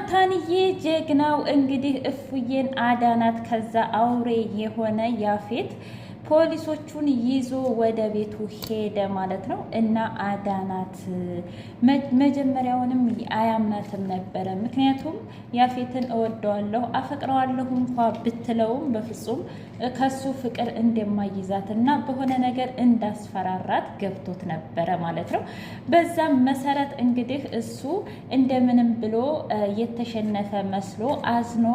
ናታንዬ ጀግናው እንግዲህ እፉዬን አዳናት። ከዛ አውሬ የሆነ ያፌት ፖሊሶቹን ይዞ ወደ ቤቱ ሄደ ማለት ነው። እና አዳናት መጀመሪያውንም አያምናትም ነበረ። ምክንያቱም ያፌትን እወደዋለሁ አፈቅረዋለሁ እንኳ ብትለውም በፍጹም ከሱ ፍቅር እንደማይዛት እና በሆነ ነገር እንዳስፈራራት ገብቶት ነበረ ማለት ነው። በዛም መሰረት እንግዲህ እሱ እንደምንም ብሎ የተሸነፈ መስሎ አዝኖ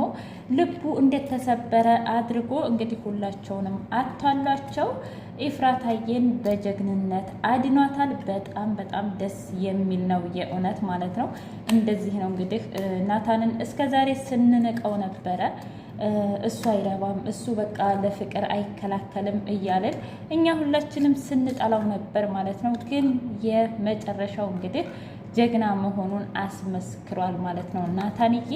ልቡ እንደተሰበረ አድርጎ እንግዲህ ሁላቸውንም አቷላቸው ኤፍራታዬን በጀግንነት አድኗታል። በጣም በጣም ደስ የሚል ነው የእውነት ማለት ነው። እንደዚህ ነው እንግዲህ ናታንን እስከዛሬ ስንንቀው ነበረ። እሱ አይረባም፣ እሱ በቃ ለፍቅር አይከላከልም እያለን እኛ ሁላችንም ስንጠላው ነበር ማለት ነው። ግን የመጨረሻው እንግዲህ ጀግና መሆኑን አስመስክሯል ማለት ነው ናታንዬ።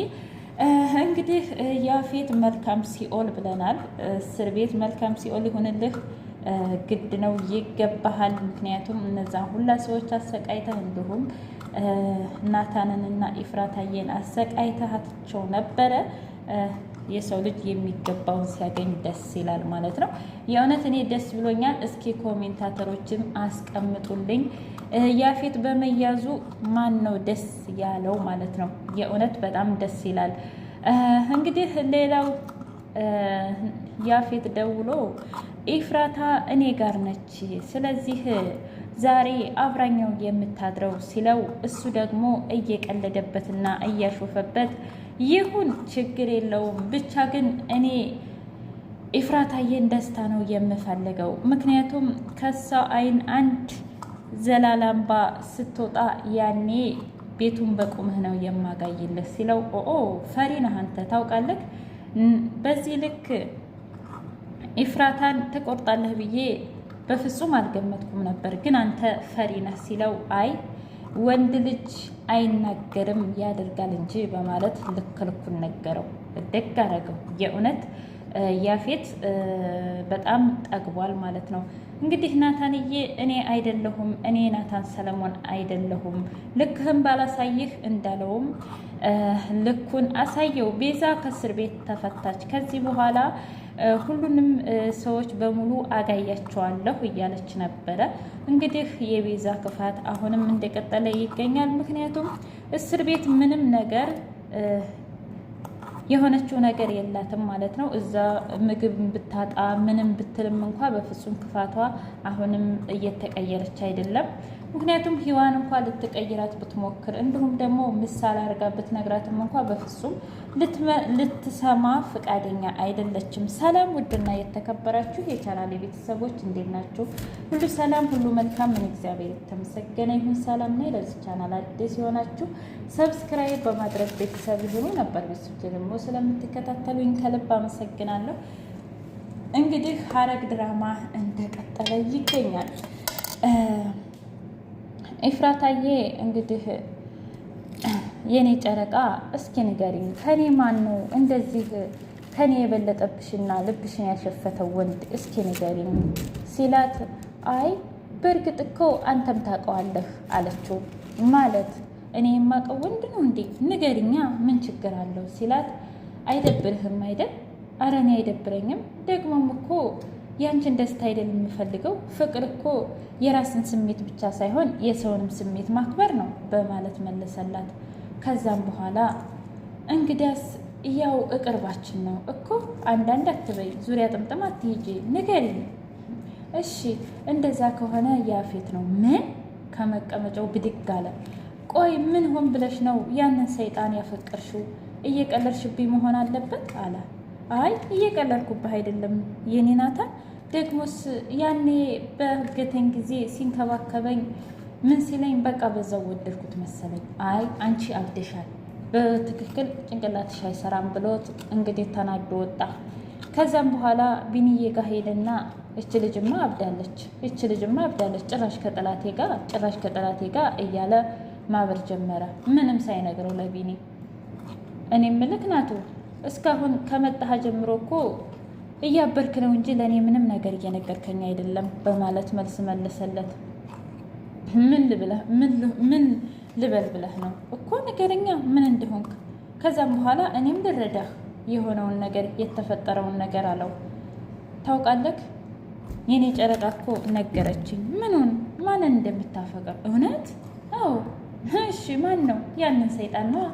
እንግዲህ ያፌት መልካም ሲኦል ብለናል። እስር ቤት መልካም ሲኦል ይሁንልህ፣ ግድ ነው ይገባሃል። ምክንያቱም እነዛን ሁላ ሰዎች አሰቃይተህ እንዲሁም ናታንንና ኤፍራታዬን አሰቃይተሃቸው ነበረ። የሰው ልጅ የሚገባውን ሲያገኝ ደስ ይላል ማለት ነው። የእውነት እኔ ደስ ብሎኛል። እስኪ ኮሜንታተሮችም አስቀምጡልኝ ያፌት በመያዙ ማን ነው ደስ ያለው ማለት ነው። የእውነት በጣም ደስ ይላል። እንግዲህ ሌላው ያፌት ደውሎ ኤፍራታ እኔ ጋር ነች፣ ስለዚህ ዛሬ አብራኛው የምታድረው ሲለው እሱ ደግሞ እየቀለደበትና እያሾፈበት ይሁን ችግር የለውም ብቻ ግን እኔ ኤፍራታዬን ደስታ ነው የምፈልገው። ምክንያቱም ከሷ አይን አንድ ዘላላምባ ስትወጣ ያኔ ቤቱን በቁምህ ነው የማጋይልህ ሲለው ኦ ፈሪ ነህ አንተ ታውቃለህ። በዚህ ልክ ኤፍራታን ትቆርጣለህ ብዬ በፍጹም አልገመትኩም ነበር፣ ግን አንተ ፈሪ ነህ ሲለው አይ ወንድ ልጅ አይናገርም ያደርጋል እንጂ በማለት ልክ ልኩን ነገረው። ደግ አደረገው። የእውነት ያፌት በጣም ጠግቧል ማለት ነው። እንግዲህ ናታንዬ እኔ አይደለሁም እኔ ናታን ሰለሞን አይደለሁም ልክህም ባላሳይህ እንዳለውም ልኩን አሳየው። ቤዛ ከእስር ቤት ተፈታች። ከዚህ በኋላ ሁሉንም ሰዎች በሙሉ አጋያቸዋለሁ እያለች ነበረ። እንግዲህ የቤዛ ክፋት አሁንም እንደቀጠለ ይገኛል። ምክንያቱም እስር ቤት ምንም ነገር የሆነችው ነገር የላትም ማለት ነው። እዛ ምግብ ብታጣ ምንም ብትልም እንኳ በፍጹም ክፋቷ አሁንም እየተቀየረች አይደለም። ምክንያቱም ሂዋን እንኳ ልትቀይራት ብትሞክር እንዲሁም ደግሞ ምሳሌ አድርጋ ብትነግራትም እንኳ በፍጹም ልትሰማ ፈቃደኛ አይደለችም። ሰላም ውድና የተከበራችሁ የቻናሌ ቤተሰቦች እንዴት ናችሁ? ሁሉ ሰላም ሁሉ መልካም፣ ምን እግዚአብሔር የተመሰገነ ይሁን። ሰላም ነኝ። ለዚህ ቻናል አዲስ የሆናችሁ ሰብስክራይብ በማድረግ ቤተሰብ ይሁኑ። ነበር ቤተሰቦች ደግሞ ስለምትከታተሉኝ ከልብ አመሰግናለሁ። እንግዲህ ሐረግ ድራማ እንደቀጠለ ይገኛል። ኤፍራታዬ እንግዲህ የኔ ጨረቃ እስኪ ንገሪኝ፣ ከኔ ማን ነው እንደዚህ ከኔ የበለጠብሽና ልብሽን ያሸፈተው ወንድ እስኪ ንገሪኝ ሲላት፣ አይ በእርግጥ እኮ አንተም ታውቀዋለህ አለችው። ማለት እኔ የማውቀው ወንድ ነው እንዴ? ንገሪኛ ምን ችግር አለው ሲላት፣ አይደብርህም አይደል? ኧረ እኔ አይደብረኝም። ደግሞም እኮ ያንቺን ደስታ አይደል የምፈልገው? ፍቅር እኮ የራስን ስሜት ብቻ ሳይሆን የሰውንም ስሜት ማክበር ነው በማለት መለሰላት። ከዛም በኋላ እንግዲያስ ያው እቅርባችን ነው እኮ አንዳንድ አትበይ፣ ዙሪያ ጥምጥም አትሂጂ፣ ንገሪኝ። እሺ እንደዛ ከሆነ ያፌት ነው። ምን? ከመቀመጫው ብድግ አለ። ቆይ ምን ሆን ብለሽ ነው ያንን ሰይጣን ያፈቀርሽው? እየቀለድሽብኝ መሆን አለበት አለ። አይ እየቀለድኩብህ አይደለም የኔ ናታን። ደግሞስ ያኔ በህገተኝ ጊዜ ሲንከባከበኝ ምን ሲለኝ በቃ በዛው ወደድኩት መሰለኝ። አይ አንቺ አብደሻል፣ በትክክል ጭንቅላትሽ አይሰራም ብሎት እንግዲህ ተናዶ ወጣ። ከዛም በኋላ ቢኒዬ ጋር ሄደና እች ልጅማ አብዳለች፣ እች ልጅማ አብዳለች፣ ጭራሽ ከጠላቴ ጋር እያለ ማበር ጀመረ፣ ምንም ሳይነግረው ለቢኒ። እኔ ምልክ ናቱ እስካሁን ከመጣህ ጀምሮ እኮ እያበርክ ነው እንጂ ለእኔ ምንም ነገር እየነገርከኝ አይደለም በማለት መልስ መለሰለት። ምን ልበል ብለህ ነው እኮ ንገረኛ፣ ምን እንደሆንክ ከዛም በኋላ እኔም ልረዳህ የሆነውን ነገር የተፈጠረውን ነገር አለው። ታውቃለህ የኔ ጨረቃ እኮ ነገረችኝ። ምኑን? ማንን እንደምታፈቅር? እውነት? አዎ። እሺ ማን ነው? ያንን ሰይጣን ነው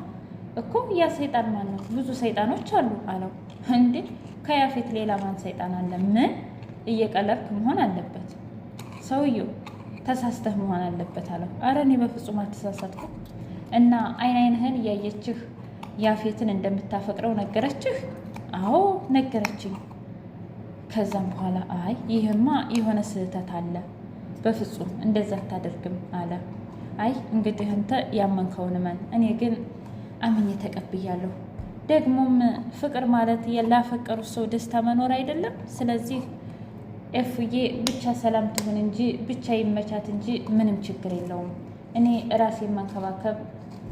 እኮ። ያ ሰይጣን ማን ነው? ብዙ ሰይጣኖች አሉ አለው። እንዴ ከያፌት ሌላ ማን ሰይጣን አለ? ምን? እየቀለድክ መሆን አለበት ሰውየው፣ ተሳስተህ መሆን አለበት አለው። አረ እኔ በፍጹም አልተሳሳትኩም። እና አይንህን እያየችህ ያፌትን እንደምታፈቅረው ነገረችህ? አዎ ነገረችኝ። ከዛም በኋላ አይ ይህማ የሆነ ስህተት አለ፣ በፍጹም እንደዛ አታደርግም አለ። አይ እንግዲህ አንተ ያመንከውን እመን፣ እኔ ግን አምኜ ተቀብያለሁ። ደግሞም ፍቅር ማለት ላፈቀሩት ሰው ደስታ መኖር አይደለም። ስለዚህ ኤፍዬ ብቻ ሰላም ትሁን እንጂ ብቻ ይመቻት እንጂ ምንም ችግር የለውም። እኔ ራሴን መንከባከብ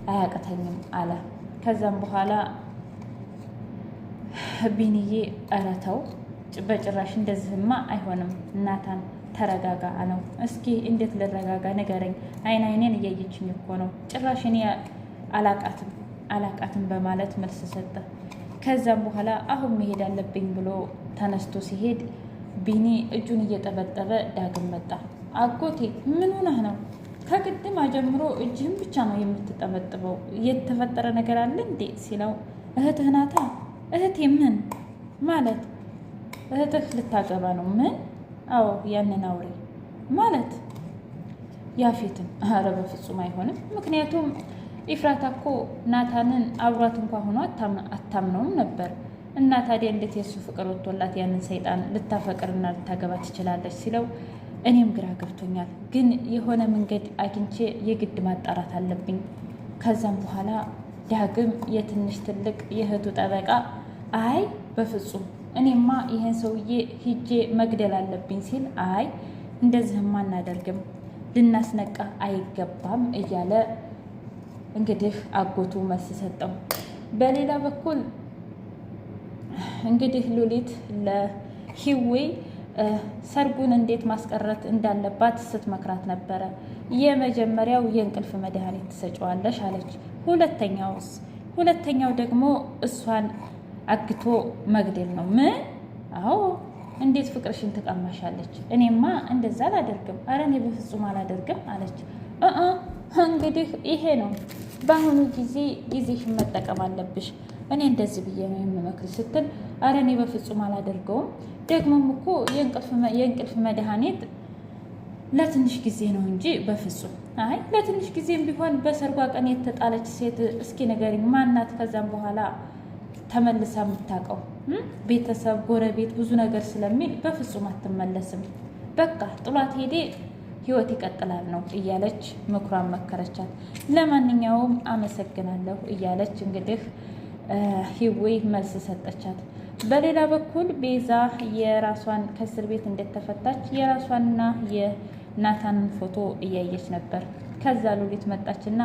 አያቅተኝም አለ። ከዛም በኋላ ቢንዬ ኧረ ተው በጭራሽ እንደዚህማ አይሆንም ናታን ተረጋጋ አለው። እስኪ እንዴት ልረጋጋ ንገረኝ? አይኔን እያየችኝ እኮ ነው። ጭራሽ እኔ አላቃትም በማለት መልስ ሰጠ። ከዛም በኋላ አሁን መሄድ አለብኝ ብሎ ተነስቶ ሲሄድ ቢኒ እጁን እየጠበጠበ ዳግም መጣ። አጎቴ ምን ሆነህ ነው? ከቅድም ጀምሮ እጅህን ብቻ ነው የምትጠበጥበው። የተፈጠረ ነገር አለ እንዴ ሲለው እህትህ ናታ። እህቴ ምን ማለት? እህትህ ልታገባ ነው? ምን? አዎ ያንን አውሬ ማለት ያፌትን። አረ በፍጹም አይሆንም። ምክንያቱም ኢፍራታ እኮ ናታንን አብሯት እንኳ ሆኖ አታምነውም ነበር። እና ታዲያ እንዴት የሱ ፍቅር ወጥቶላት ያንን ሰይጣን ልታፈቅርና ልታገባ ትችላለች ሲለው እኔም ግራ ገብቶኛል፣ ግን የሆነ መንገድ አግኝቼ የግድ ማጣራት አለብኝ። ከዛም በኋላ ዳግም የትንሽ ትልቅ የእህቱ ጠበቃ አይ በፍጹም እኔማ ይሄን ሰውዬ ሂጄ መግደል አለብኝ ሲል አይ እንደዚህም አናደርግም፣ ልናስነቃ አይገባም እያለ እንግዲህ አጎቱ መልስ ሰጠው። በሌላ በኩል እንግዲህ ሉሊት ለሂዌ ሰርጉን እንዴት ማስቀረት እንዳለባት ስትመክራት ነበረ። የመጀመሪያው የእንቅልፍ መድኃኒት ትሰጪዋለሽ አለች። ሁለተኛው ደግሞ እሷን አግቶ መግደል ነው። ምን? አዎ እንዴት ፍቅርሽን ትቀማሻለች? እኔማ እንደዛ አላደርግም። አረ እኔ በፍጹም አላደርግም አለች። እንግዲህ ይሄ ነው በአሁኑ ጊዜሽን መጠቀም አለብሽ። እኔ እንደዚህ ብዬ ነው የምመክር ስትል አረ እኔ በፍጹም አላደርገውም። ደግሞም እኮ የእንቅልፍ መድኃኒት ለትንሽ ጊዜ ነው እንጂ በፍጹም። አይ ለትንሽ ጊዜም ቢሆን በሰርጓ ቀን የተጣለች ሴት እስኪ ንገሪኝ ማናት? ከዛም በኋላ ተመልሳ የምታውቀው ቤተሰብ፣ ጎረቤት ብዙ ነገር ስለሚል በፍጹም አትመለስም። በቃ ጥሏት ሄዴ ህይወት ይቀጥላል ነው እያለች ምክሯን መከረቻት። ለማንኛውም አመሰግናለሁ እያለች እንግዲህ ሂዌ መልስ ሰጠቻት። በሌላ በኩል ቤዛ የራሷን ከእስር ቤት እንደተፈታች የራሷንና የናታንን ፎቶ እያየች ነበር። ከዛ ሉሊት መጣችና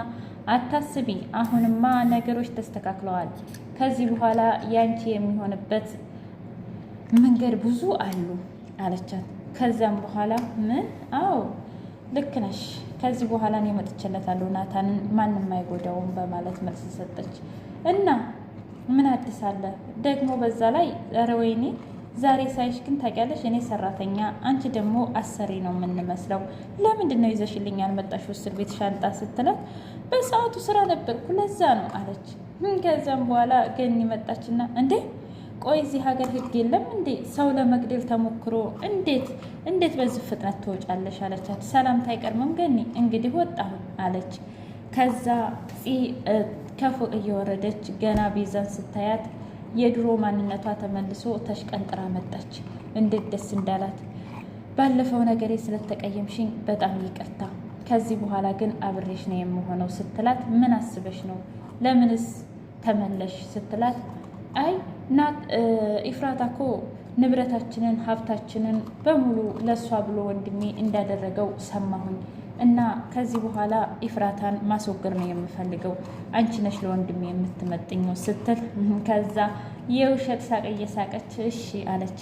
አታስቢ፣ አሁንማ ነገሮች ተስተካክለዋል። ከዚህ በኋላ ያንቺ የሚሆንበት መንገድ ብዙ አሉ አለቻት። ከዛም በኋላ ምን? አዎ ልክ ነሽ፣ ከዚህ በኋላ እኔ መጥቼለታለሁ፣ ናታንን ማንም አይጎዳውም በማለት መልስ ሰጠች። እና ምን አዲስ አለ ደግሞ? በዛ ላይ ኧረ ወይኔ ዛሬ ሳይሽ ግን ታውቂያለሽ፣ እኔ ሰራተኛ አንቺ ደግሞ አሰሪ ነው የምንመስለው። ለምንድን ነው ይዘሽልኝ ያልመጣሽው እስር ቤት ሻንጣ ስትላት በሰዓቱ ስራ ነበርኩ ለዛ ነው አለች። ከዛም በኋላ ገኒ መጣችና እንዴ ቆይ እዚህ ሀገር ህግ የለም እንዴ? ሰው ለመግደል ተሞክሮ እንዴት በዚህ ፍጥነት ትወጫለሽ? አለቻት። ሰላምታ አይቀርምም ገኒ፣ እንግዲህ ወጣሁ አለች። ከዛ ከፎቅ እየወረደች ገና ቤዛን ስታያት የድሮ ማንነቷ ተመልሶ ተሽቀንጥራ መጣች። እንዴት ደስ እንዳላት። ባለፈው ነገሬ ስለተቀየምሽኝ በጣም ይቅርታ፣ ከዚህ በኋላ ግን አብሬሽ ነው የምሆነው ስትላት ምን አስበሽ ነው? ለምንስ ተመለሽ ስትላት አይ ናት ኢፍራታ እኮ ንብረታችንን ሀብታችንን በሙሉ ለእሷ ብሎ ወንድሜ እንዳደረገው ሰማሁኝ እና ከዚህ በኋላ ኢፍራታን ማስወገድ ነው የምፈልገው፣ አንቺ ነሽ ለወንድሜ የምትመጥኘው ስትል ከዛ የውሸት ሳቅ እየሳቀች እሺ አለች።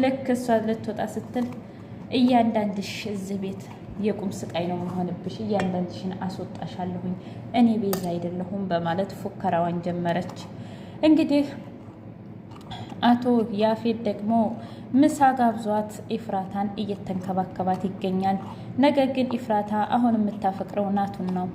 ልክ እሷ ልትወጣ ስትል እያንዳንድሽ እዚህ ቤት የቁም ስቃይ ነው መሆንብሽ፣ እያንዳንድሽን አስወጣሻለሁኝ፣ እኔ ቤዛ አይደለሁም በማለት ፉከራዋን ጀመረች። እንግዲህ አቶ ያፌት ደግሞ ምሳ ጋብዟት ኢፍራታን እየተንከባከባት ይገኛል። ነገር ግን ኢፍራታ አሁን የምታፈቅረው ናቱን ነው።